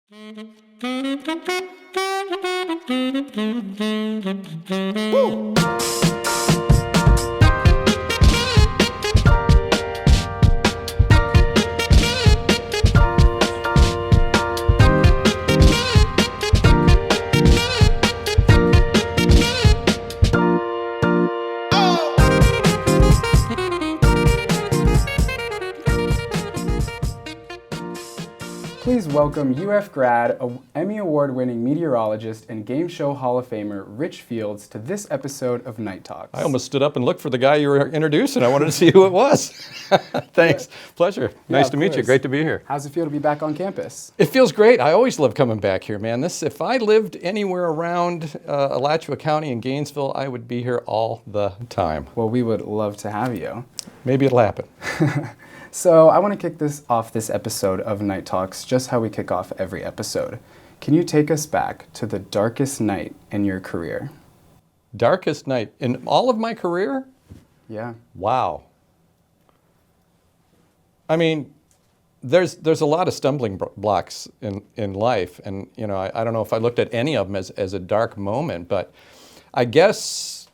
Please welcome UF grad, Emmy Award-winning meteorologist, and Game Show Hall of Famer Rich Fields to this episode of Night Talks. I almost stood up and looked for the guy you were introducing. I wanted to see who it was. Thanks. Pleasure. Nice to meet you. Great to be here. How's it feel to be back on campus? It feels great. I always love coming back here, man. If I lived anywhere around Alachua County in Gainesville, I would be here all the time. Well, we would love to have you. Maybe it'll happen. So I want to kick this episode of Night Talks just how we kick off every episode. Can you take us back to the darkest night in your career? Darkest night in all of my career? Yeah. Wow. I mean, there's a lot of stumbling blocks in life, and I don't know if I looked at any of them as a dark moment, but I guess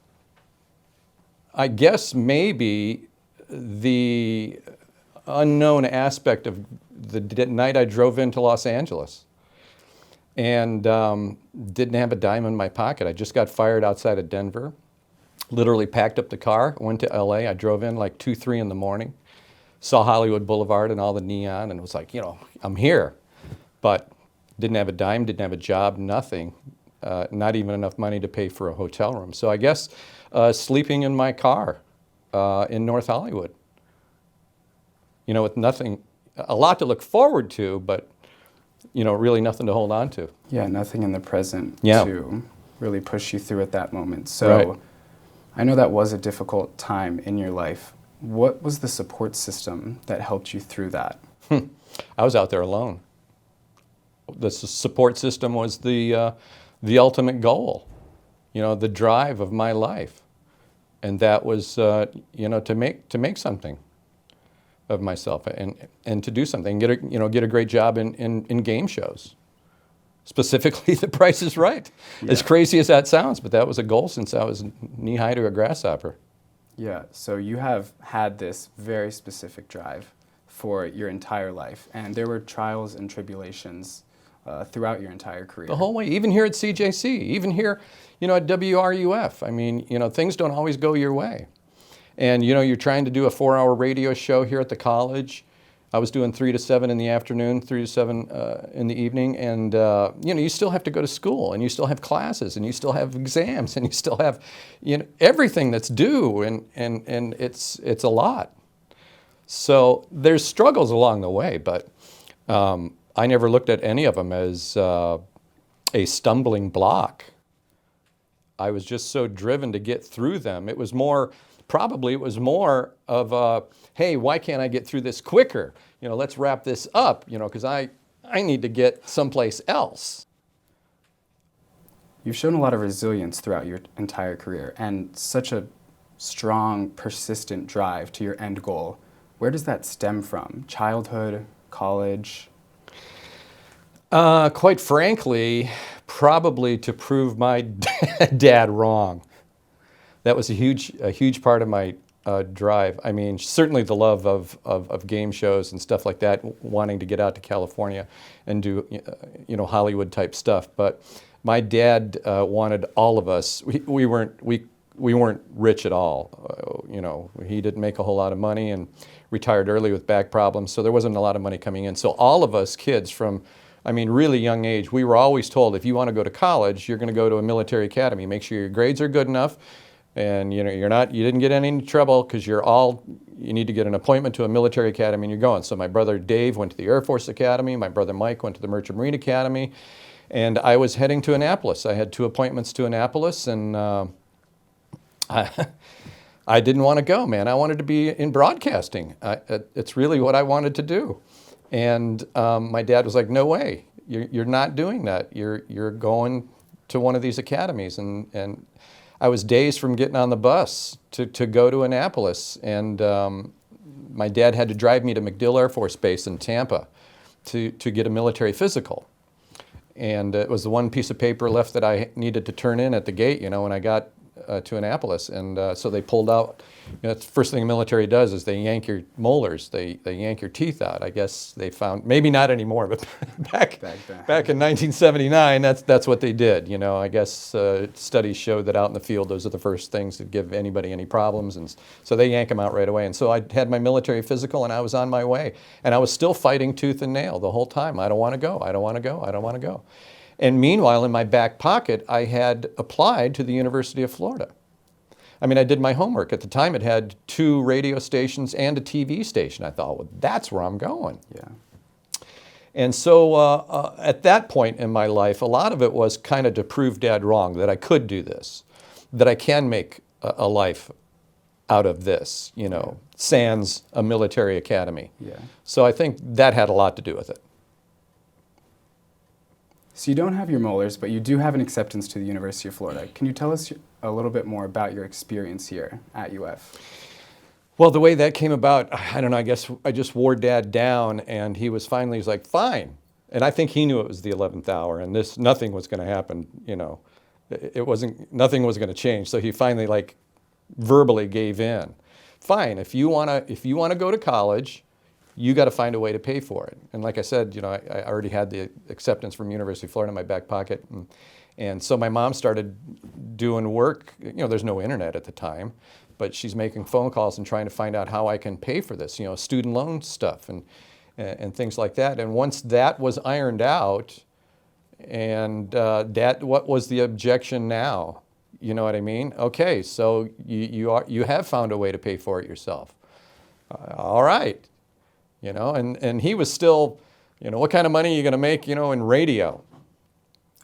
maybe the unknown aspect of the night I drove into Los Angeles and didn't have a dime in my pocket. I just got fired outside of Denver, literally packed up the car, went to LA. I drove in like 2, 3 in the morning, saw Hollywood Boulevard and all the neon, and was like, I'm here. But didn't have a dime, didn't have a job, nothing, not even enough money to pay for a hotel room. So I guess sleeping in my car in North Hollywood. With nothing, a lot to look forward to, but, really nothing to hold on to. Yeah, nothing in the present to really push you through at that moment. So right. I know that was a difficult time in your life. What was the support system that helped you through that? I was out there alone. The support system was the ultimate goal, the drive of my life. And that was, to make something of myself and to do something, get a great job in game shows. Specifically, The Price is Right. Yeah. As crazy as that sounds, but that was a goal since I was knee-high to a grasshopper. Yeah, so you have had this very specific drive for your entire life, and there were trials and tribulations throughout your entire career. The whole way, even here at CJC, even here, at WRUF. I mean, things don't always go your way. And you're trying to do a 4-hour radio show here at the college. I was doing 3 to 7 in the afternoon, 3 to 7 in the evening, and you still have to go to school, and you still have classes, and you still have exams, and you still have everything that's due, and it's a lot. So there's struggles along the way, but I never looked at any of them as a stumbling block. I was just so driven to get through them. It was more of a, hey, why can't I get through this quicker? Let's wrap this up, because I need to get someplace else. You've shown a lot of resilience throughout your entire career and such a strong, persistent drive to your end goal. Where does that stem from? Childhood, college? Quite frankly, probably to prove my dad wrong. That was a huge part of my drive. I mean, certainly the love of game shows and stuff like that, wanting to get out to California and do Hollywood type stuff. But my dad wanted all of us. We weren't rich at all. He didn't make a whole lot of money and retired early with back problems, so there wasn't a lot of money coming in. So all of us kids from really young age, we were always told, if you want to go to college, you're going to go to a military academy. Make sure your grades are good enough. And you didn't get any trouble because you need to get an appointment to a military academy and you're going. So my brother Dave went to the Air Force Academy, my brother Mike went to the Merchant Marine Academy, and I was heading to Annapolis. I had 2 appointments to Annapolis, and I didn't want to go, man. I wanted to be in broadcasting. It's really what I wanted to do. And my dad was like, no way, you're not doing that. You're going to one of these academies. And I was days from getting on the bus to go to Annapolis. And my dad had to drive me to MacDill Air Force Base in Tampa to get a military physical. And it was the one piece of paper left that I needed to turn in at the gate, when I got to Annapolis. And so they pulled out, that's the first thing the military does is they yank your molars, they yank your teeth out. I guess they found, maybe not anymore, but back in 1979, that's what they did. I guess studies showed that out in the field, those are the first things that give anybody any problems. And so they yank them out right away. And so I had my military physical and I was on my way. And I was still fighting tooth and nail the whole time. I don't want to go, I don't want to go, I don't want to go. And meanwhile, in my back pocket, I had applied to the University of Florida. I mean, I did my homework. At the time, it had 2 radio stations and a TV station. I thought, well, that's where I'm going. Yeah. And so at that point in my life, a lot of it was kind of to prove Dad wrong, that I could do this, that I can make a life out of this, sans a military academy. Yeah. So I think that had a lot to do with it. So you don't have your molars, but you do have an acceptance to the University of Florida. Can you tell us a little bit more about your experience here at UF? Well, the way that came about, I don't know, I guess I just wore Dad down and he was like, fine. And I think he knew it was the 11th hour and nothing was going to happen, nothing was going to change. So he finally verbally gave in. Fine, if you want to go to college, you got to find a way to pay for it. And like I said, I already had the acceptance from University of Florida in my back pocket. And so my mom started doing work. There's no internet at the time, but she's making phone calls and trying to find out how I can pay for this, student loan stuff and things like that. And once that was ironed out, and Dad, what was the objection now? You know what I mean? Okay, so you have found a way to pay for it yourself. All right. And he was still, what kind of money are you going to make, in radio?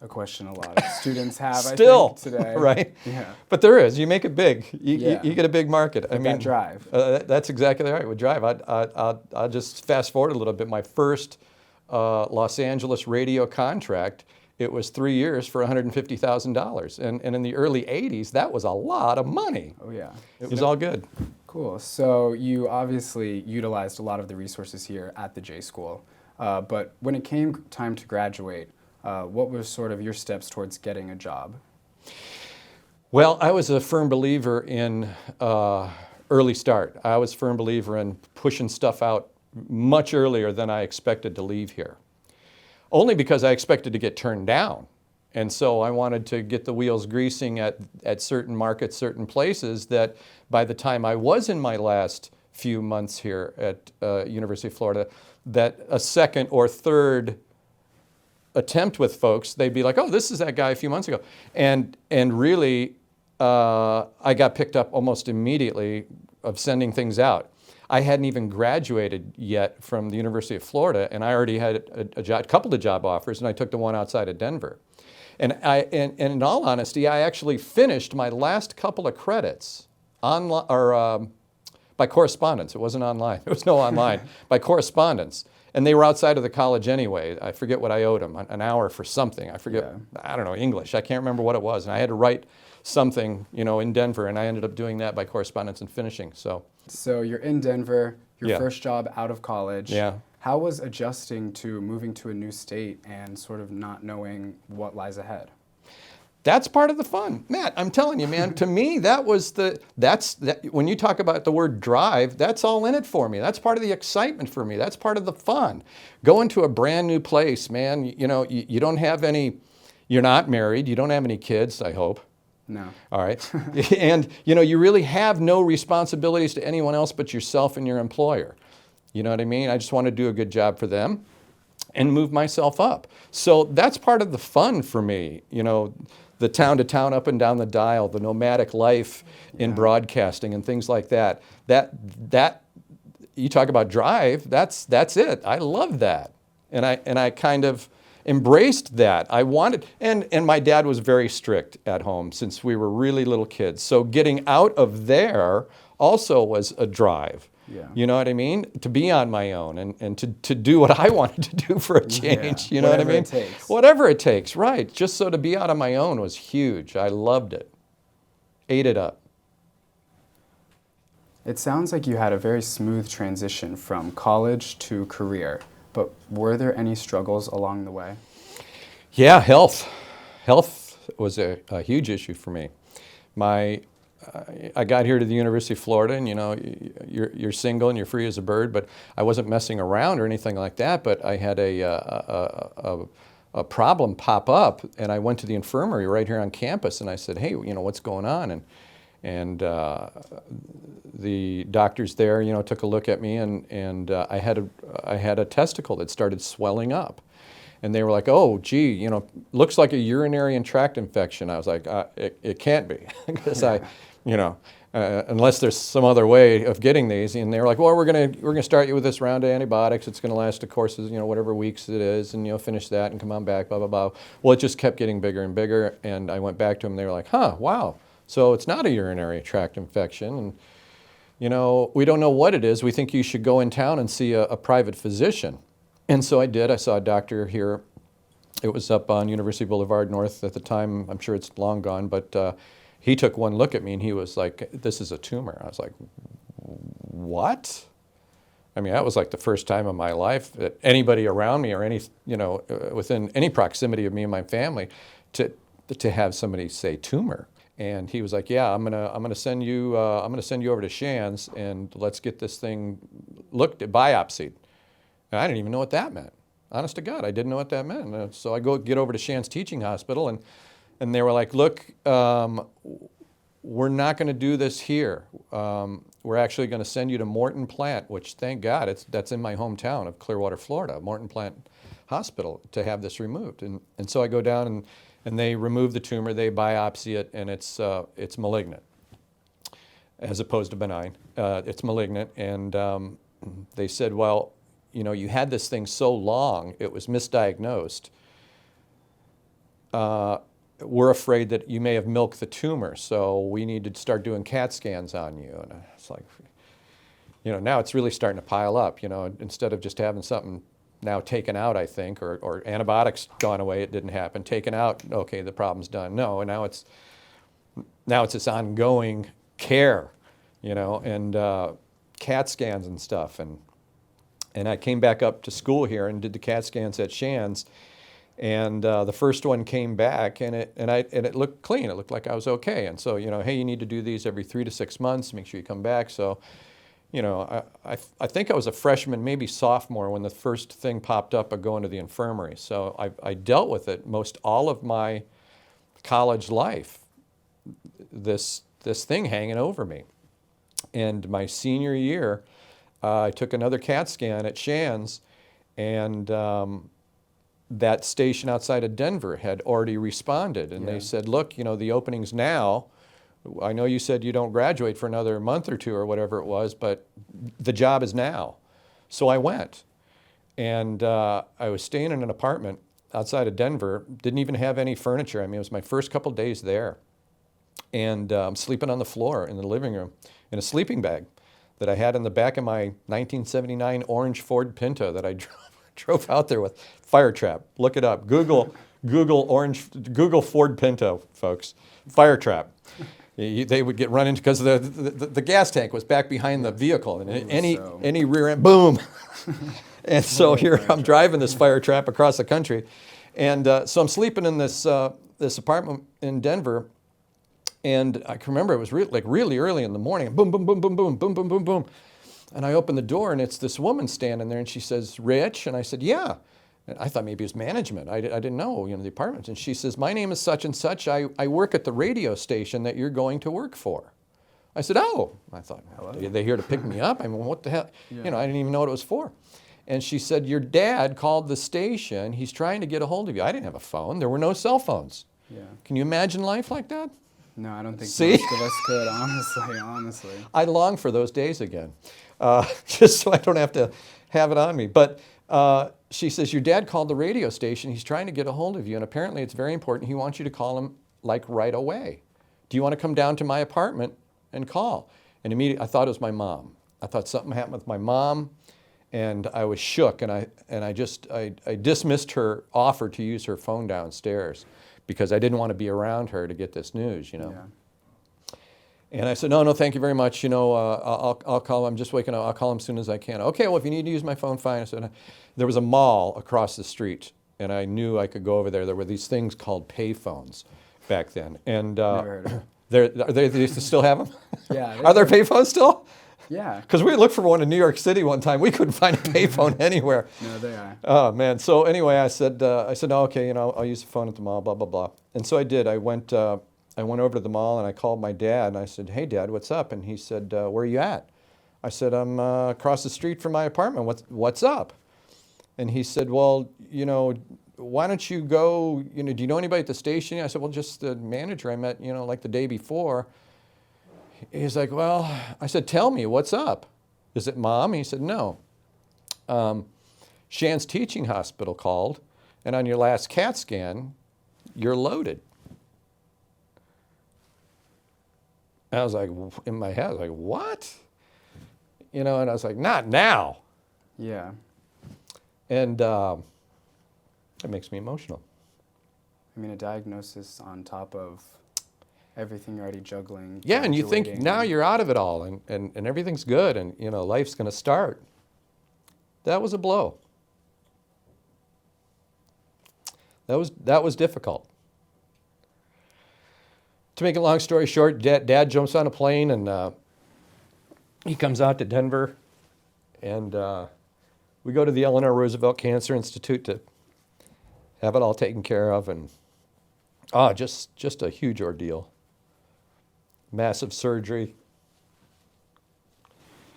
A question a lot of students have, Still, I think, today. Right? Yeah. But there is. You make it big. You get a big market. I mean, that drive. That's exactly right. With drive, I'll just fast forward a little bit. My first Los Angeles radio contract, it was 3 years for $150,000. And in the early 80s, that was a lot of money. Oh, yeah. It was all good. Cool. So you obviously utilized a lot of the resources here at the J School. But when it came time to graduate, what were sort of your steps towards getting a job? Well, I was a firm believer in early start. I was a firm believer in pushing stuff out much earlier than I expected to leave here. Only because I expected to get turned down. And so I wanted to get the wheels greasing at certain markets, certain places, that by the time I was in my last few months here at University of Florida, that a second or third attempt with folks, they'd be like, oh, this is that guy a few months ago. And really, I got picked up almost immediately of sending things out. I hadn't even graduated yet from the University of Florida, and I already had a couple of job offers, and I took the one outside of Denver. And in all honesty, I actually finished my last couple of credits by correspondence. It wasn't online. There was no online. By correspondence. And they were outside of the college anyway. I forget what I owed them, an hour for something. I forget, yeah. I don't know, English. I can't remember what it was. And I had to write something, in Denver, and I ended up doing that by correspondence and finishing. So you're in Denver, your first job out of college. Yeah. How was adjusting to moving to a new state and sort of not knowing what lies ahead? That's part of the fun. Matt, I'm telling you, man, to me, when you talk about the word drive, that's all in it for me. That's part of the excitement for me. That's part of the fun. Going to a brand new place, man, you don't have you're not married, you don't have any kids, I hope. No. All right. And, you really have no responsibilities to anyone else but yourself and your employer. You know what I mean? I just want to do a good job for them and move myself up. So that's part of the fun for me, the town to town, up and down the dial, the nomadic life in broadcasting and things like that. That you talk about drive, that's it. I love that. And I kind of embraced that. I wanted, and my dad was very strict at home since we were really little kids. So getting out of there also was a drive. Yeah. You know what I mean? To be on my own and to do what I wanted to do for a change. You know what I mean? Whatever it takes. Whatever it takes, right. Just so to be out on my own was huge. I loved it. Ate it up. It sounds like you had a very smooth transition from college to career, but were there any struggles along the way? Yeah, health. Health was a huge issue for me. My, I got here to the University of Florida, and you're single and you're free as a bird, but I wasn't messing around or anything like that. But I had a problem pop up, and I went to the infirmary right here on campus, and I said, "Hey, what's going on?" And the doctors there, took a look at me, and I had a testicle that started swelling up. And they were like, "Oh, gee, looks like a urinary tract infection." I was like, "It can't be," because unless there's some other way of getting these. And they were like, "Well, we're gonna start you with this round of antibiotics. It's gonna last, of course, whatever weeks it is, and finish that and come on back, blah blah blah." Well, it just kept getting bigger and bigger, and I went back to them. They were like, "Huh, wow. So it's not a urinary tract infection, and we don't know what it is. We think you should go in town and see a private physician." And so I did. I saw a doctor here. It was up on University Boulevard North at the time. I'm sure it's long gone, but he took one look at me and he was like, "This is a tumor." I was like, "What?" I mean, that was like the first time in my life that anybody around me or within any proximity of me and my family to have somebody say tumor. And he was like, "Yeah, I'm gonna send you over to Shands, and let's get this thing biopsied." And I didn't even know what that meant. Honest to God, I didn't know what that meant. So I get over to Shands Teaching Hospital, and they were like, "Look, we're not going to do this here. We're actually going to send you to Morton Plant," which, thank God, that's in my hometown of Clearwater, Florida, Morton Plant Hospital, to have this removed. And so I go down, and they remove the tumor, they biopsy it, and it's malignant, as opposed to benign. It's malignant, and they said, "Well, you had this thing so long, it was misdiagnosed. We're afraid that you may have milked the tumor, so we need to start doing CAT scans on you." And it's like, now it's really starting to pile up, instead of just having something now taken out, I think, or antibiotics gone away, it didn't happen. Taken out, okay, the problem's done. No, and now it's this ongoing care, and CAT scans and stuff. And I came back up to school here and did the CAT scans at Shands, and the first one came back, and it looked clean. It looked like I was okay. And so, hey, you need to do these every 3 to 6 months. Make sure you come back. So, I think I was a freshman, maybe sophomore, when the first thing popped up of going to the infirmary. So I dealt with it most all of my college life. This thing hanging over me, and my senior year, I took another CAT scan at Shands, and that station outside of Denver had already responded. And they said, "Look, the opening's now. I know you said you don't graduate for another month or two or whatever it was, but the job is now." So I went. And I was staying in an apartment outside of Denver, didn't even have any furniture. I mean, it was my first couple days there. And I'm sleeping on the floor in the living room in a sleeping bag that I had in the back of my 1979 orange Ford Pinto that I drove out there with. Fire trap. Look it up. Google Ford Pinto, folks. Fire trap. They would get run into because the gas tank was back behind the vehicle, and any rear end, boom. And so here I'm driving this fire trap across the country, and so I'm sleeping in this apartment in Denver. And I can remember it was really early in the morning. Boom, boom, boom, boom, boom, boom, boom, boom, boom. And I open the door, and it's this woman standing there, and she says, "Rich?" And I said, "Yeah." And I thought maybe it was management. I didn't know, the apartment. And she says, "My name is such and such. I work at the radio station that you're going to work for." I said, "Oh." I thought, "Are they here to pick me up? I mean, what the hell?" I didn't even know what it was for. And she said, "Your dad called the station. He's trying to get a hold of you." I didn't have a phone. There were no cell phones. Yeah. Can you imagine life like that? No, I don't think See? most of us could, honestly. I long for those days again, just so I don't have to have it on me. But she says, "Your dad called the radio station. He's trying to get a hold of you, and apparently it's very important. He wants you to call him right away. Do you want to come down to my apartment and call?" And immediately I thought it was my mom. I thought something happened with my mom, and I was shook, and I dismissed her offer to use her phone downstairs, because I didn't want to be around her to get this news, Yeah. And I said, no, thank you very much. I'll call him. I'm just waking up. I'll call him as soon as I can. Okay, well, if you need to use my phone, fine. I said, there was a mall across the street and I knew I could go over there. There were these things called payphones back then, and Never heard of it. they used to still have them. Yeah. Are there payphones still? Yeah. Because we looked for one in New York City one time. We couldn't find a payphone anywhere. No, they are. Oh man! So anyway, I said, oh, okay, I'll use the phone at the mall, blah blah blah. And so I did. I went over to the mall and I called my dad and I said, "Hey, Dad, what's up?" And he said, "Where are you at?" I said, "I'm across the street from my apartment. What's up?" And he said, "Well, why don't you go? Do you know anybody at the station?" I said, "Well, just the manager I met, like the day before." He's like, "Well," I said, "Tell me, what's up? Is it Mom?" He said, "No. Shands Teaching Hospital called, and on your last CAT scan, you're loaded." And I was like, in my head, I was like, "What?" And I was like, "Not now." Yeah. And it makes me emotional. I mean, a diagnosis on top of everything you're already juggling. Yeah, and you think graduating, now you're out of it all and everything's good and life's going to start. That was a blow. That was difficult. To make a long story short, Dad jumps on a plane and he comes out to Denver, and we go to the Eleanor Roosevelt Cancer Institute to have it all taken care of, and just a huge ordeal. Massive surgery.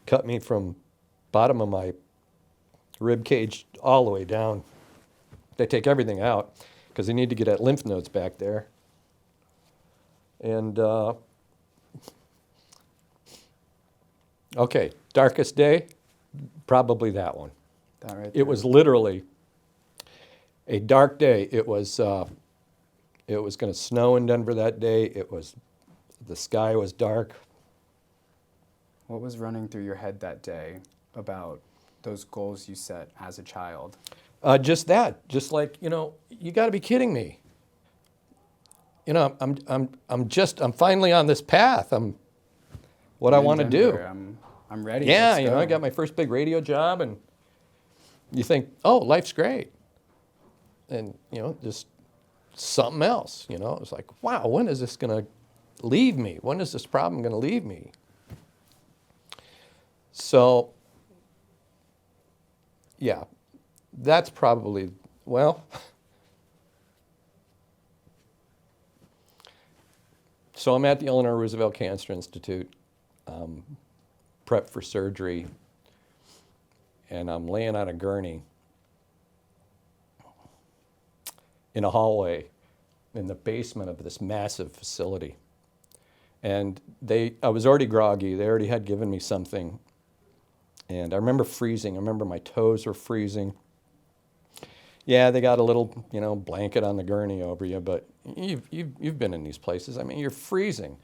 Cut me from bottom of my rib cage all the way down. They take everything out because they need to get at lymph nodes back there. And okay, darkest day, probably that one. That right It there. was literally a dark day. It was going to snow in Denver that day. The sky was dark. What was running through your head that day about those goals you set as a child? Just that. Just like, you got to be kidding me. I'm finally on this path. I'm what I You're in want to do. Denver. I'm ready. Yeah, Let's go. I got my first big radio job, and you think, oh, life's great. And, just something else, It was like, wow, when is this going to leave me? When is this problem going to leave me? So, yeah, that's probably, well, so I'm at the Eleanor Roosevelt Cancer Institute, prep for surgery, and I'm laying on a gurney in a hallway in the basement of this massive facility. And I was already groggy. They already had given me something. And I remember freezing. I remember my toes were freezing. Yeah, they got a little, blanket on the gurney over you, but you've been in these places. I mean, you're freezing,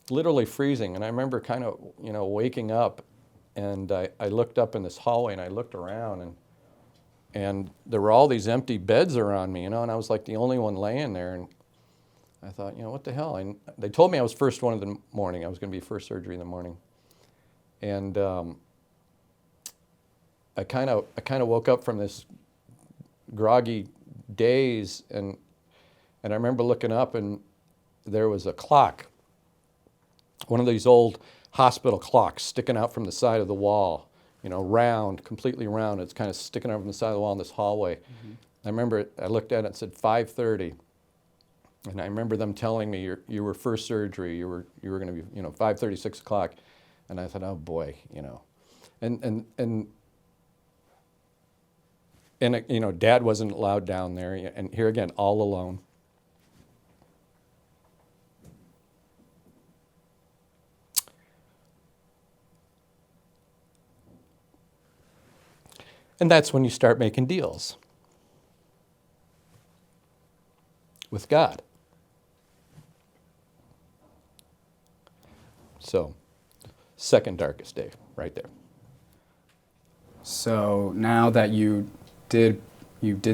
literally freezing. And I remember kind of, waking up, and I looked up in this hallway, and I looked around, and there were all these empty beds around me, and I was like the only one laying there. And I thought, what the hell? They told me I was first one in the morning. I was going to be first surgery in the morning. And I kind of woke up from this groggy daze, and I remember looking up, and there was a clock, one of these old hospital clocks sticking out from the side of the wall, round, completely round. It's kind of sticking out from the side of the wall in this hallway. Mm-hmm. I remember I looked at it and it said 5:30, and I remember them telling me you were first surgery. You were going to be 5:30, 6 o'clock, and I thought, oh boy, and Dad wasn't allowed down there, and here again, all alone. And that's when you start making deals with God. So, second darkest day, right there. So now that you did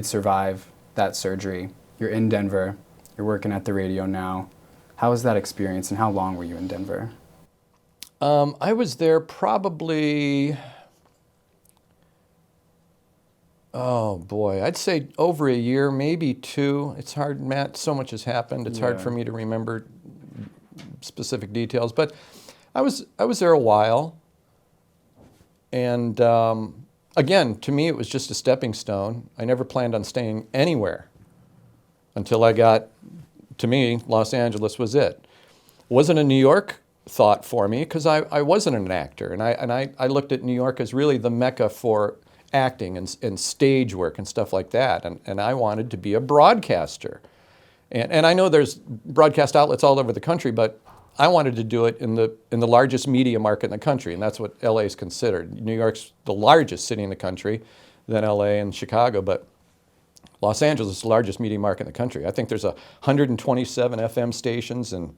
survive that surgery, you're in Denver, you're working at the radio now. How was that experience, and how long were you in Denver? I was there probably Oh boy, I'd say over a year, maybe two. It's hard, Matt. So much has happened. It's hard Yeah. for me to remember specific details. But I was there a while, and again, to me, it was just a stepping stone. I never planned on staying anywhere until I got. To me, Los Angeles was it. Wasn't a New York thought for me because I wasn't an actor, and I looked at New York as really the mecca for acting and stage work and stuff like that, and I wanted to be a broadcaster. And I know there's broadcast outlets all over the country, but I wanted to do it in the largest media market in the country, and that's what LA is considered. New York's the largest city in the country, then LA and Chicago, but Los Angeles is the largest media market in the country. I think there's 127 FM stations and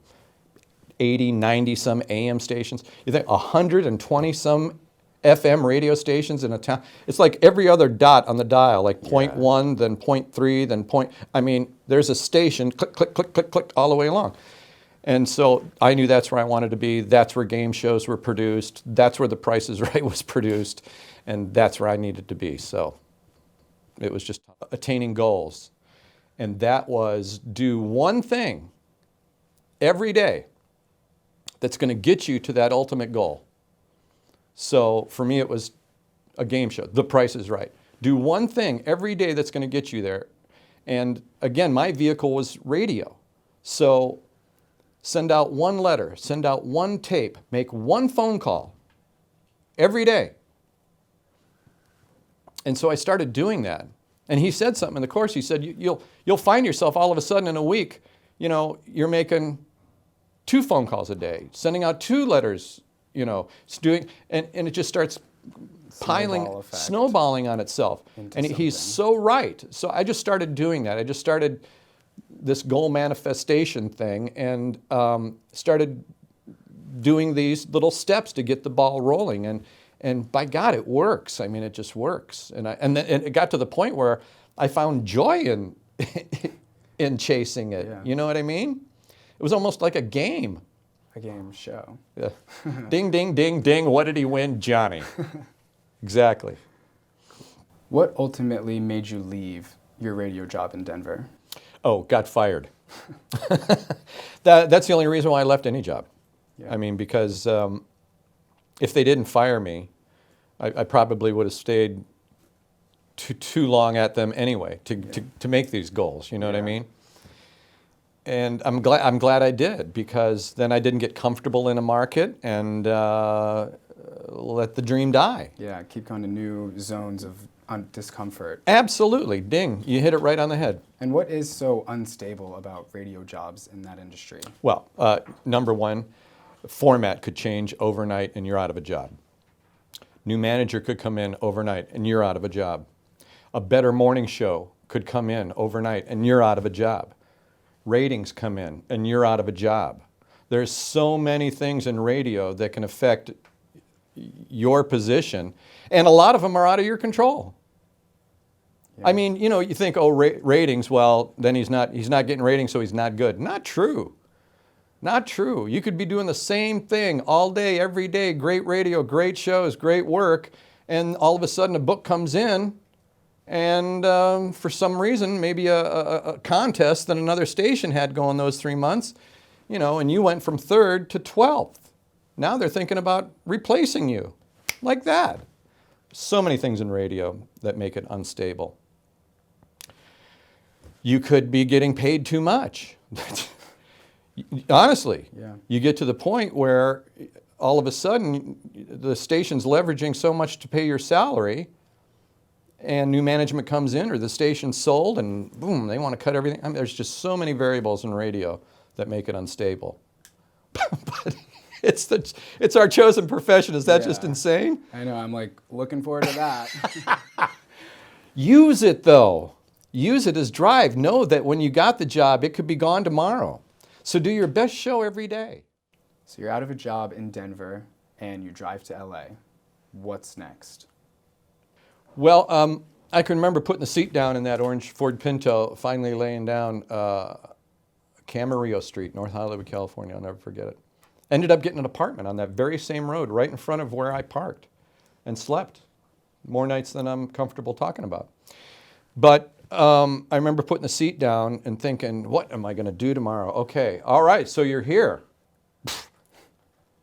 80, 90 some AM stations. You think 120 some FM radio stations in a town? It's like every other dot on the dial, like point Yeah. one, then point three, then point. I mean, there's a station, click, click, click, click, click, all the way along. And so I knew that's where I wanted to be. That's where game shows were produced. That's where The Price is Right was produced. And that's where I needed to be. So it was just attaining goals. And that was do one thing every day that's going to get you to that ultimate goal. So for me, it was a game show, The Price is Right. Do one thing every day that's going to get you there. And again, my vehicle was radio. So send out one letter, send out one tape, make one phone call every day. And so I started doing that. And he said something in the course. He said, you'll find yourself all of a sudden in a week, you're making 2 phone calls a day, sending out 2 letters, it's doing, and it just starts Snowball effect snowballing on itself. into And he's something. so right. So I just started doing that. I just started this goal manifestation thing and started doing these little steps to get the ball rolling. And by God, it works. I mean, it just works. And then it got to the point where I found joy in in chasing it. Yeah. You know what I mean? It was almost like a game. A game show. Yeah. Ding, ding, ding, ding. What did he win? Johnny. Exactly. What ultimately made you leave your radio job in Denver? Oh, got fired. That's the only reason why I left any job. Yeah. I mean, because if they didn't fire me, I probably would have stayed too long at them anyway to make these goals. You know what I Yeah. mean? And I'm glad I did, because then I didn't get comfortable in a market and let the dream die. Yeah, keep going to new zones of discomfort. Absolutely, ding! You hit it right on the head. And what is so unstable about radio jobs in that industry? Well, number one, format could change overnight and you're out of a job. New manager could come in overnight and you're out of a job. A better morning show could come in overnight and you're out of a job. Ratings come in and you're out of a job. There's so many things in radio that can affect your position, and a lot of them are out of your control. Yeah. I mean, you think, oh, ratings, well, then he's not getting ratings, so he's not good. Not true. Not true. You could be doing the same thing all day, every day, great radio, great shows, great work, and all of a sudden a book comes in, and for some reason, maybe a contest that another station had going those 3 months, and you went from 3rd to 12th. Now they're thinking about replacing you, like that. So many things in radio that make it unstable. You could be getting paid too much. Honestly, Yeah. you get to the point where all of a sudden the station's leveraging so much to pay your salary, and new management comes in, or the station's sold, and boom, they want to cut everything. I mean, there's just so many variables in radio that make it unstable. But it's our chosen profession. Is that just Yeah. insane? I know, I'm like looking forward to that. Use it though. Use it as drive. Know that when you got the job, it could be gone tomorrow. So do your best show every day. So you're out of a job in Denver and you drive to LA. What's next? Well, I can remember putting the seat down in that orange Ford Pinto, finally laying down Camarillo Street, North Hollywood, California. I'll never forget it. Ended up getting an apartment on that very same road, right in front of where I parked, and slept more nights than I'm comfortable talking about. But I remember putting the seat down and thinking, what am I going to do tomorrow? Okay, all right, so you're here.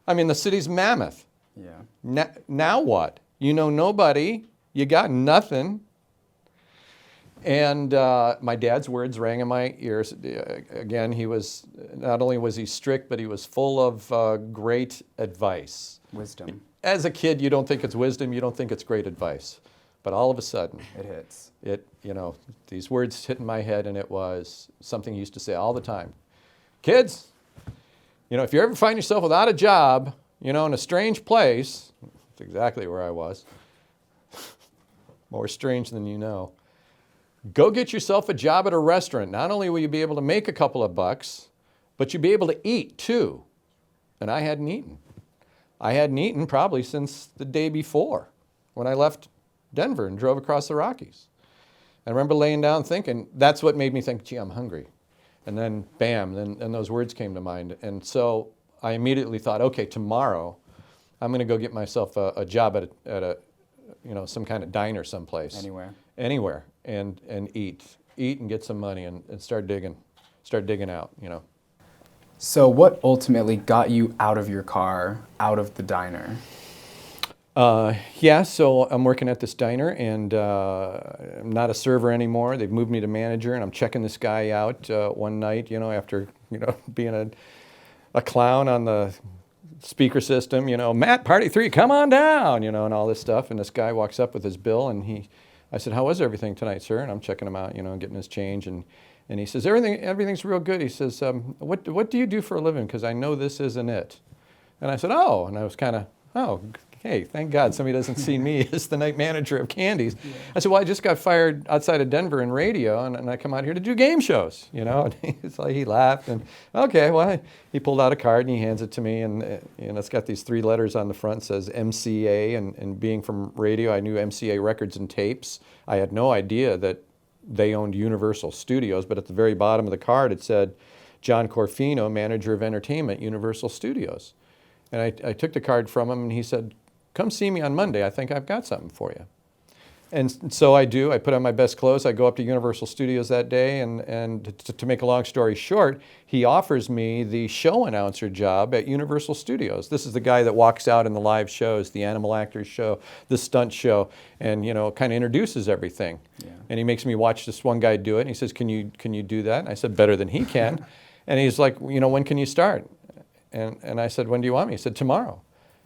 I mean, the city's mammoth. Yeah. Now what? You know nobody. You got nothing. And my dad's words rang in my ears. Again, he was, not only was he strict, but he was full of great advice. Wisdom. As a kid, you don't think it's wisdom, you don't think it's great advice. But all of a sudden, It hits. these words hit in my head, and it was something he used to say all the time. Kids, if you ever find yourself without a job, in a strange place, that's exactly where I was, more strange than you know, go get yourself a job at a restaurant. Not only will you be able to make a couple of bucks, but you'll be able to eat too. And I hadn't eaten. I hadn't eaten probably since the day before when I left Denver and drove across the Rockies. I remember laying down thinking, that's what made me think, gee, I'm hungry. And then bam, then those words came to mind. And so I immediately thought, okay, tomorrow I'm going to go get myself a job at a some kind of diner someplace. Anywhere, and eat and get some money and start digging out, So what ultimately got you out of your car, out of the diner? So I'm working at this diner, and I'm not a server anymore. They've moved me to manager, and I'm checking this guy out one night, after being a clown on the speaker system, Matt, party 3, come on down, and all this stuff. And this guy walks up with his bill, and I said, how was everything tonight, sir? And I'm checking him out, getting his change, and he says, everything's real good. He says, what do you do for a living? Because I know this isn't it. And I said, oh, and I was kind of, hey, thank God somebody doesn't see me as the night manager of Candies. Yeah. I said, well, I just got fired outside of Denver in radio, and I come out here to do game shows, And he laughed, and okay, well, he pulled out a card and he hands it to me, and it's got these 3 letters on the front, says MCA, and being from radio, I knew MCA Records and Tapes. I had no idea that they owned Universal Studios, but at the very bottom of the card it said, John Corfino, manager of entertainment, Universal Studios. And I took the card from him, and he said, come see me on Monday. I think I've got something for you. And so I do. I put on my best clothes. I go up to Universal Studios that day, and to make a long story short, he offers me the show announcer job at Universal Studios. This is the guy that walks out in the live shows, the Animal Actors show, the stunt show, and kind of introduces everything. Yeah. And he makes me watch this one guy do it, and he says, can you do that? And I said, better than he can. And he's like, when can you start? And I said, when do you want me? He said, tomorrow.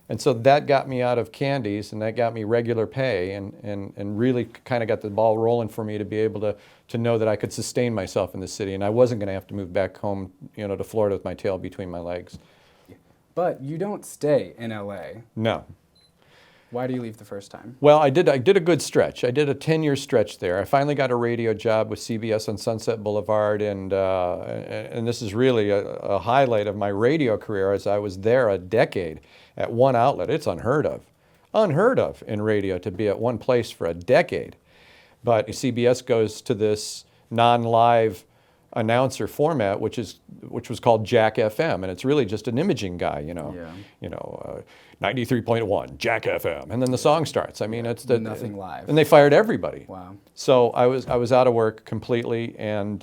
And so that got me out of Candies, and that got me regular pay, and really kind of got the ball rolling for me to be able to know that I could sustain myself in the city, and I wasn't going to have to move back home, to Florida with my tail between my legs. But you don't stay in LA. No. Why do you leave the first time? Well, I did a good stretch. I did a 10-year stretch there. I finally got a radio job with CBS on Sunset Boulevard, and this is really a highlight of my radio career, as I was there a decade at one outlet. It's unheard of in radio to be at one place for a decade. But CBS goes to this non-live announcer format, which was called Jack FM, and it's really just an imaging guy, 93.1 Jack FM, and then the song starts. I mean, it's nothing live, and they fired everybody. Wow. So I was out of work completely, and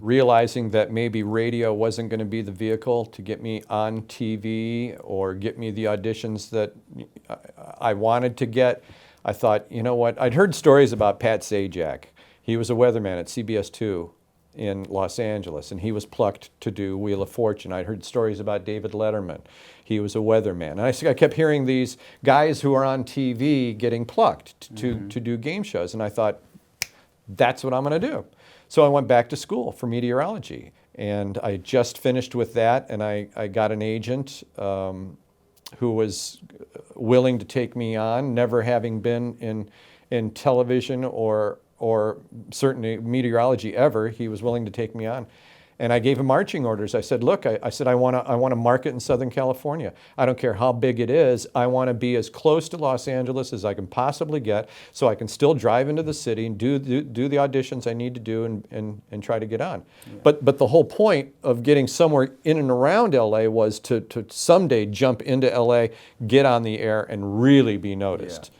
realizing that maybe radio wasn't going to be the vehicle to get me on TV or get me the auditions that I wanted to get. I thought, you know what? I'd heard stories about Pat Sajak. He was a weatherman at CBS 2 in Los Angeles, and he was plucked to do Wheel of Fortune. I'd heard stories about David Letterman. He was a weatherman. And I kept hearing these guys who are on TV getting plucked to do game shows, and I thought, that's what I'm going to do. So I went back to school for meteorology, and I just finished with that, and I got an agent who was willing to take me on, never having been in television or certainly meteorology ever. He was willing to take me on. And I gave him marching orders. I said, look, I want to market in Southern California. I don't care how big it is. I want to be as close to Los Angeles as I can possibly get, so I can still drive into the city and do the auditions I need to do and try to get on. Yeah. But the whole point of getting somewhere in and around LA was to someday jump into LA, get on the air, and really be noticed. Yeah.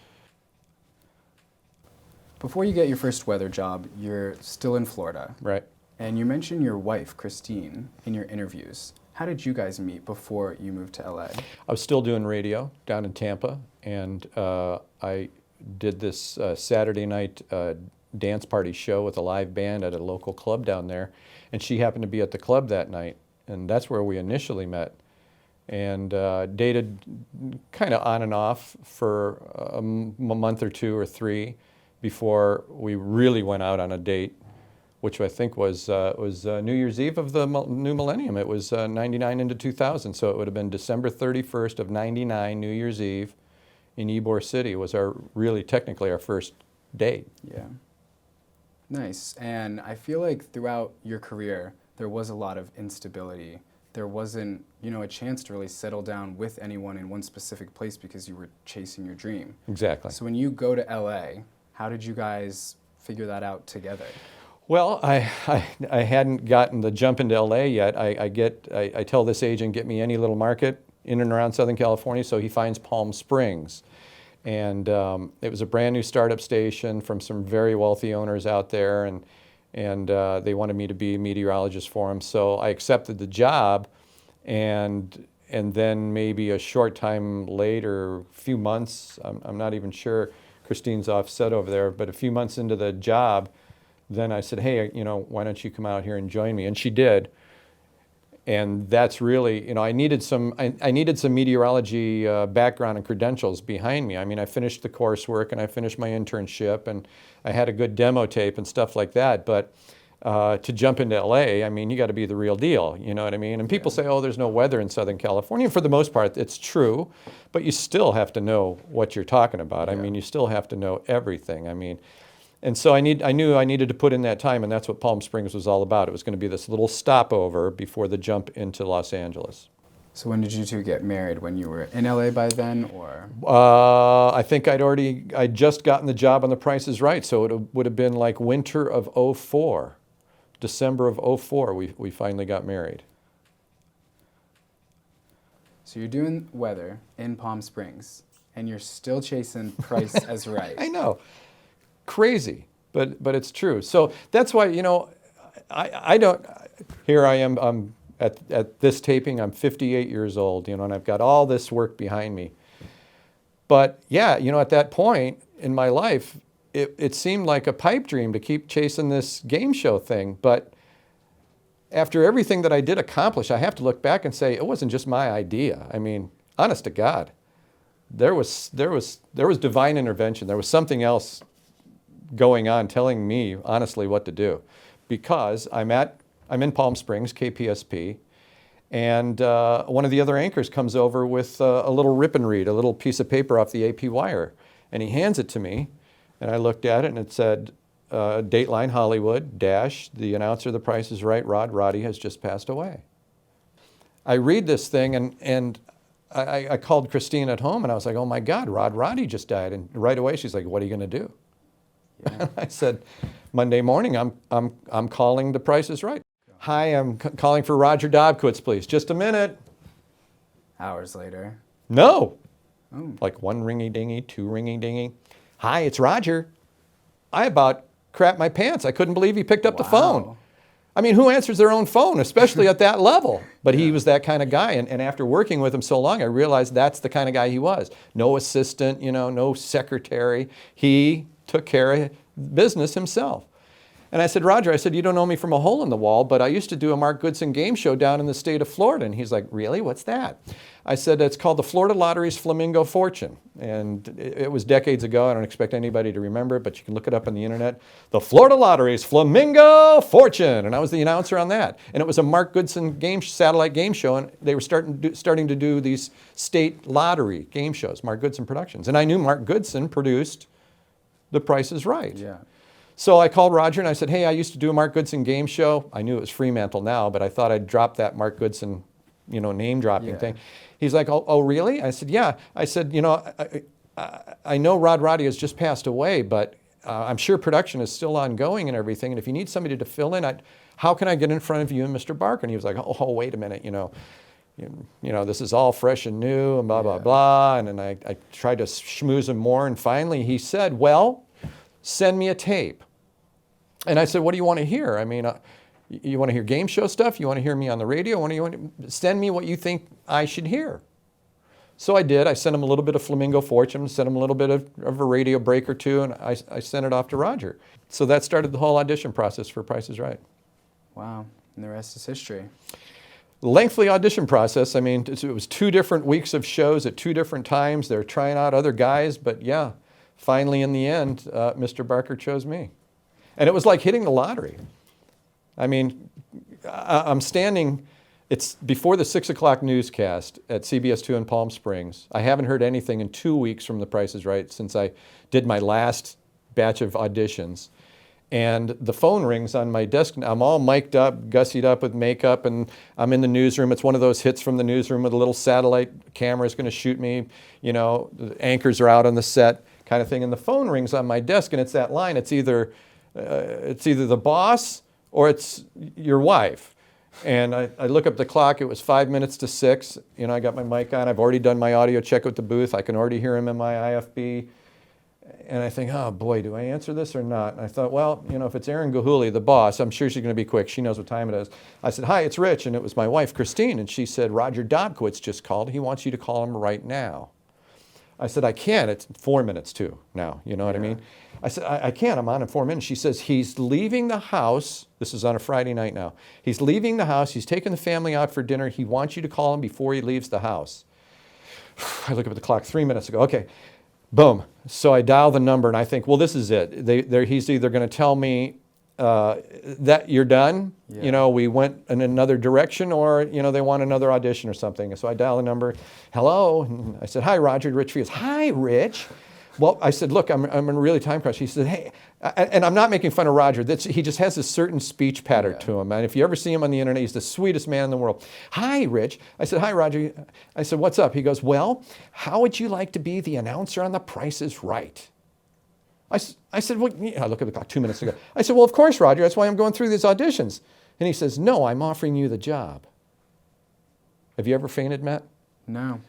Before you get your first weather job, you're still in Florida. Right. And you mentioned your wife, Christine, in your interviews. How did you guys meet before you moved to LA? I was still doing radio down in Tampa, and I did this Saturday night dance party show with a live band at a local club down there, and she happened to be at the club that night, and that's where we initially met, and dated kind of on and off for a month or two or three before we really went out on a date, which I think was New Year's Eve of the new millennium. It was 99 into 2000, so it would have been December 31st of 99, New Year's Eve, in Ybor City was really technically our first date. Yeah. Nice. And I feel like throughout your career, there was a lot of instability. There wasn't, a chance to really settle down with anyone in one specific place because you were chasing your dream. Exactly. So when you go to LA, how did you guys figure that out together? Well, I hadn't gotten the jump into LA yet. I tell this agent, get me any little market in and around Southern California, so he finds Palm Springs. And it was a brand new startup station from some very wealthy owners out there, and they wanted me to be a meteorologist for them. So I accepted the job, and then maybe a short time later, a few months, I'm not even sure, Christine's offset over there, but a few months into the job, then I said, hey, why don't you come out here and join me? And she did. And that's really, I needed some meteorology background and credentials behind me. I mean, I finished the coursework and I finished my internship and I had a good demo tape and stuff like that. But to jump into LA, I mean, you got to be the real deal, you know what I mean? And people say, oh, there's no weather in Southern California. For the most part, it's true, but you still have to know what you're talking about. I mean, you still have to know everything. I mean, and so I knew I needed to put in that time, and that's what Palm Springs was all about. It was going to be this little stopover before the jump into Los Angeles. So when did you two get married? When you were in LA by then, or? I think I'd just gotten the job on The Price is Right, so it would have been like winter of '04, December of '04. We finally got married. So you're doing weather in Palm Springs, and you're still chasing Price as Right. I know. Crazy, but it's true. So that's why, I don't, here I am, I'm at this taping, I'm 58 years old, and I've got all this work behind me. But yeah, at that point in my life, it seemed like a pipe dream to keep chasing this game show thing. But after everything that I did accomplish, I have to look back and say, it wasn't just my idea. I mean, honest to God, there was divine intervention. There was something else going on telling me honestly what to do, because I'm in Palm Springs, KPSP, and one of the other anchors comes over with a little rip and read, a little piece of paper off the AP wire, and he hands it to me, and I looked at it and it said, Dateline Hollywood, the announcer of The Price is Right, Rod Roddy, has just passed away. I read this thing and I called Christine at home and I was like, oh my God, Rod Roddy just died. And right away she's like, what are you going to do? Yeah. I said, Monday morning, I'm calling The Price is Right. Hi, I'm calling for Roger Dobkowitz, please. Just a minute. Hours later. No. Oh. Like one ringy-dingy, two ringy-dingy. Hi, it's Roger. I about crap my pants. I couldn't believe he picked up the phone. I mean, who answers their own phone, especially at that level? But he was that kind of guy. And after working with him so long, I realized that's the kind of guy he was. No assistant, no secretary. He took care of business himself. And I said, Roger, you don't know me from a hole in the wall, but I used to do a Mark Goodson game show down in the state of Florida. And he's like, really? What's that? I said, it's called the Florida Lottery's Flamingo Fortune. And it was decades ago. I don't expect anybody to remember it, but you can look it up on the internet. The Florida Lottery's Flamingo Fortune. And I was the announcer on that. And it was a Mark Goodson satellite game show. And they were starting to do these state lottery game shows, Mark Goodson Productions. And I knew Mark Goodson produced The Price is Right. Yeah. So I called Roger and I said, hey, I used to do a Mark Goodson game show. I knew it was Fremantle now, but I thought I'd drop that Mark Goodson, name dropping thing. He's like, oh, really? I said, yeah. I said, I know Rod Roddy has just passed away, but I'm sure production is still ongoing and everything. And if you need somebody to fill in, how can I get in front of you and Mr. Barker? And he was like, oh, wait a minute, this is all fresh and new and blah, blah, blah. And then I tried to schmooze him more. And finally he said, well, send me a tape. And I said, what do you want to hear? I mean, you want to hear game show stuff? You want to hear me on the radio? Send me what you think I should hear. So I did. I sent him a little bit of Flamingo Fortune, sent him a little bit of a radio break or two, and I sent it off to Roger. So that started the whole audition process for Price is Right. Wow. And the rest is history. Lengthy audition process. I mean, it was 2 different weeks of shows at 2 different times. They were trying out other guys, but yeah, finally in the end, Mr. Barker chose me. And it was like hitting the lottery. I mean, I'm standing, it's before the 6 o'clock newscast at CBS 2 in Palm Springs. I haven't heard anything in 2 weeks from The Price is Right since I did my last batch of auditions. And the phone rings on my desk. I'm all mic'd up, gussied up with makeup, and I'm in the newsroom. It's one of those hits from the newsroom with a little satellite camera is going to shoot me. You know, the anchors are out on the set kind of thing. And the phone rings on my desk, and it's that line. It's either the boss or it's your wife. And I look up the clock. It was 5 minutes to 6. You know, I got my mic on. I've already done my audio check with the booth. I can already hear him in my IFB. And I think, oh boy, do I answer this or not? And I thought, well, you know, if it's Erin Gahuli, the boss, I'm sure she's going to be quick. She knows what time it is. I said, hi, it's Rich. And it was my wife, Christine. And she said, Roger Dobkowitz just called. He wants you to call him right now. I said, I can't. It's 4 minutes to now. You know what I mean? I said, I can't. I'm on in 4 minutes. She says, he's leaving the house. This is on a Friday night now. He's leaving the house. He's taking the family out for dinner. He wants you to call him before he leaves the house. I look up at the clock 3 minutes ago. Okay, boom. So I dial the number and I think, well, this is it. He's either going to tell me that you're done, you know, we went in another direction, or, you know, they want another audition or something. So I dial the number. Hello. And I said, hi, Roger. Rich Fields. Hi, Rich. Well, I said, look, I'm in a really time crunch. He said, hey, and I'm not making fun of Roger. He just has a certain speech pattern to him. And if you ever see him on the internet, he's the sweetest man in the world. Hi, Rich. I said, hi, Roger. I said, what's up? He goes, well, how would you like to be the announcer on The Price is Right? I said, well, I look at the clock 2 minutes ago. I said, well, of course, Roger. That's why I'm going through these auditions. And he says, no, I'm offering you the job. Have you ever fainted, Matt? No.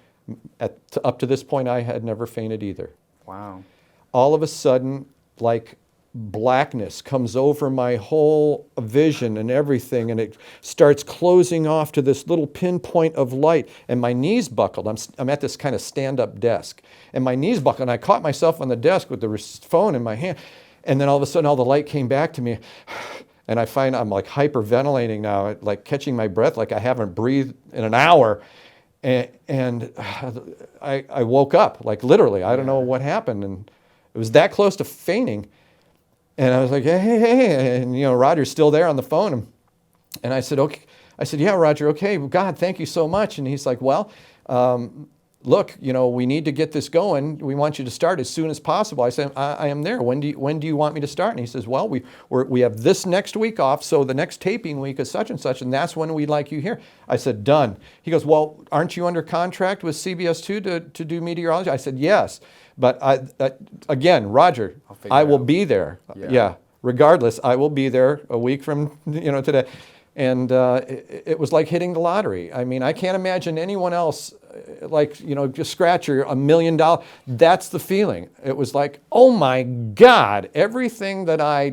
Up to this point, I had never fainted either. Wow. All of a sudden, like blackness comes over my whole vision and everything, and it starts closing off to this little pinpoint of light, and my knees buckled. I'm at this kind of stand-up desk, and my knees buckled, and I caught myself on the desk with the phone in my hand, and then all of a sudden, all the light came back to me, and I find I'm like hyperventilating now, like catching my breath like I haven't breathed in an hour. And I woke up, like literally, I don't know what happened. And it was that close to fainting. And I was like, hey. And, you know, Roger's still there on the phone. And I said, okay. I said, yeah, Roger, okay. God, thank you so much. And he's like, well, look, you know, we need to get this going. We want you to start as soon as possible. I said, I am there. When do you want me to start? And he says, well, we have this next week off, so the next taping week is such and such, and that's when we'd like you here. I said, done. He goes, well, aren't you under contract with CBS 2 to do meteorology? I said, yes. But again, Roger, I will be there. Yeah. Regardless, I will be there a week from, you know, today. And it was like hitting the lottery. I mean, I can't imagine anyone else, like, you know, just scratch your $1 million. That's the feeling. It was like, oh my God, everything that I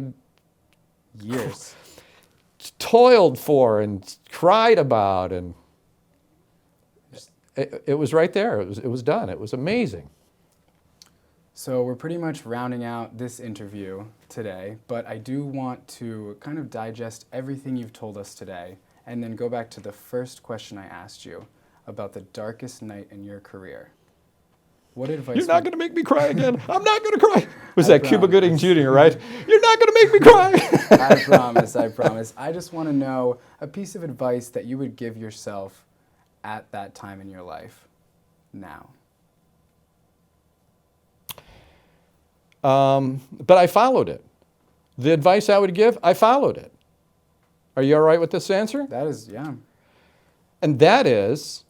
Years. toiled for and cried about, and it was right there. It was done. It was amazing. So we're pretty much rounding out this interview today, but I do want to kind of digest everything you've told us today and then go back to the first question I asked you about the darkest night in your career. What advice? You're not going to make me cry again. I'm not going to cry. Was I that Cuba promise. Gooding Jr., right? You're not going to make me cry. I promise, I promise. I just want to know a piece of advice that you would give yourself at that time in your life now. But I followed it. The advice I would give, I followed it. Are you all right with this answer? That is, yeah. And that is,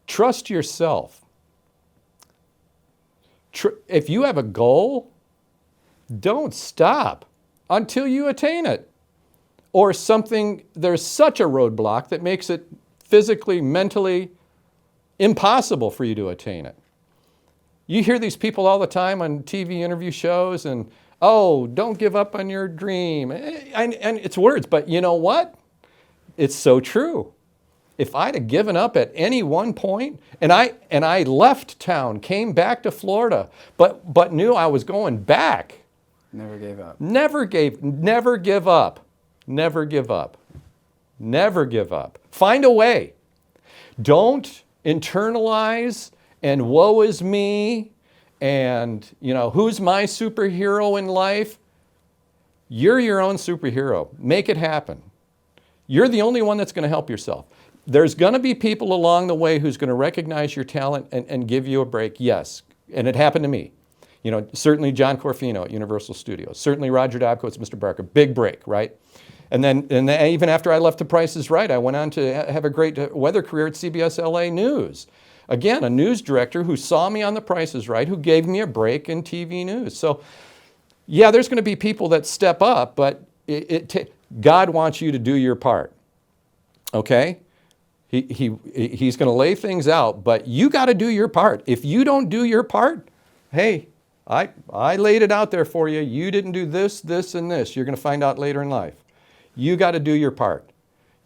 trust yourself. If you have a goal, don't stop until you attain it. Or something, there's such a roadblock that makes it physically, mentally impossible for you to attain it. You hear these people all the time on TV interview shows and, oh, don't give up on your dream. And it's words, but you know what? It's so true. If I'd have given up at any one point, and I left town, came back to Florida, but knew I was going back. Never gave up. Never give up. Never give up. Never give up. Find a way. Don't internalize and woe is me and, who's my superhero in life? You're your own superhero. Make it happen. You're the only one that's going to help yourself. There's going to be people along the way who's going to recognize your talent and give you a break, yes. And it happened to me. Certainly John Corfino at Universal Studios. Certainly Roger Dabkowitz, Mr. Barker. Big break, right? And then even after I left The Price is Right, I went on to have a great weather career at CBS LA News. Again, a news director who saw me on The Price is Right, who gave me a break in TV news. So, yeah, there's going to be people that step up, but God wants you to do your part, okay? He's going to lay things out, but you got to do your part. If you don't do your part, hey, I laid it out there for you. You didn't do this, this, and this. You're going to find out later in life. You got to do your part.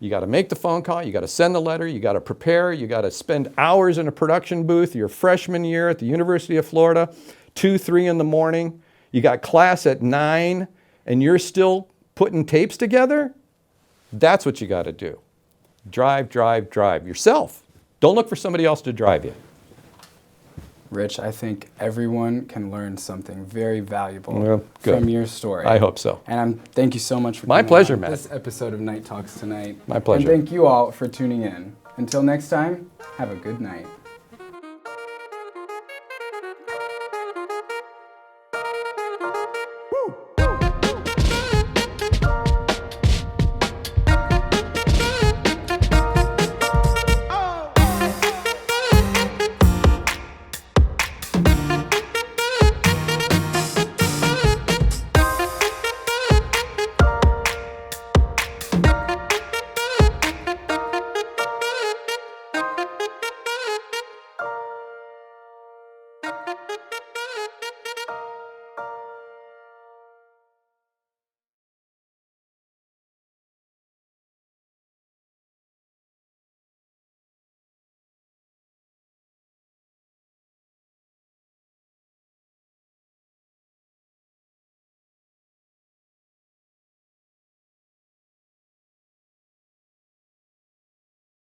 You got to make the phone call. You got to send the letter. You got to prepare. You got to spend hours in a production booth your freshman year at the University of Florida, 2, 3 in the morning. You got class at 9, and you're still putting tapes together? That's what you got to do. Drive, drive, drive yourself. Don't look for somebody else to drive you. Rich, I think everyone can learn something very valuable from your story. I hope so. And thank you so much for My coming pleasure, on Matt. this episode of Night Talks tonight. My pleasure. And thank you all for tuning in. Until next time, have a good night.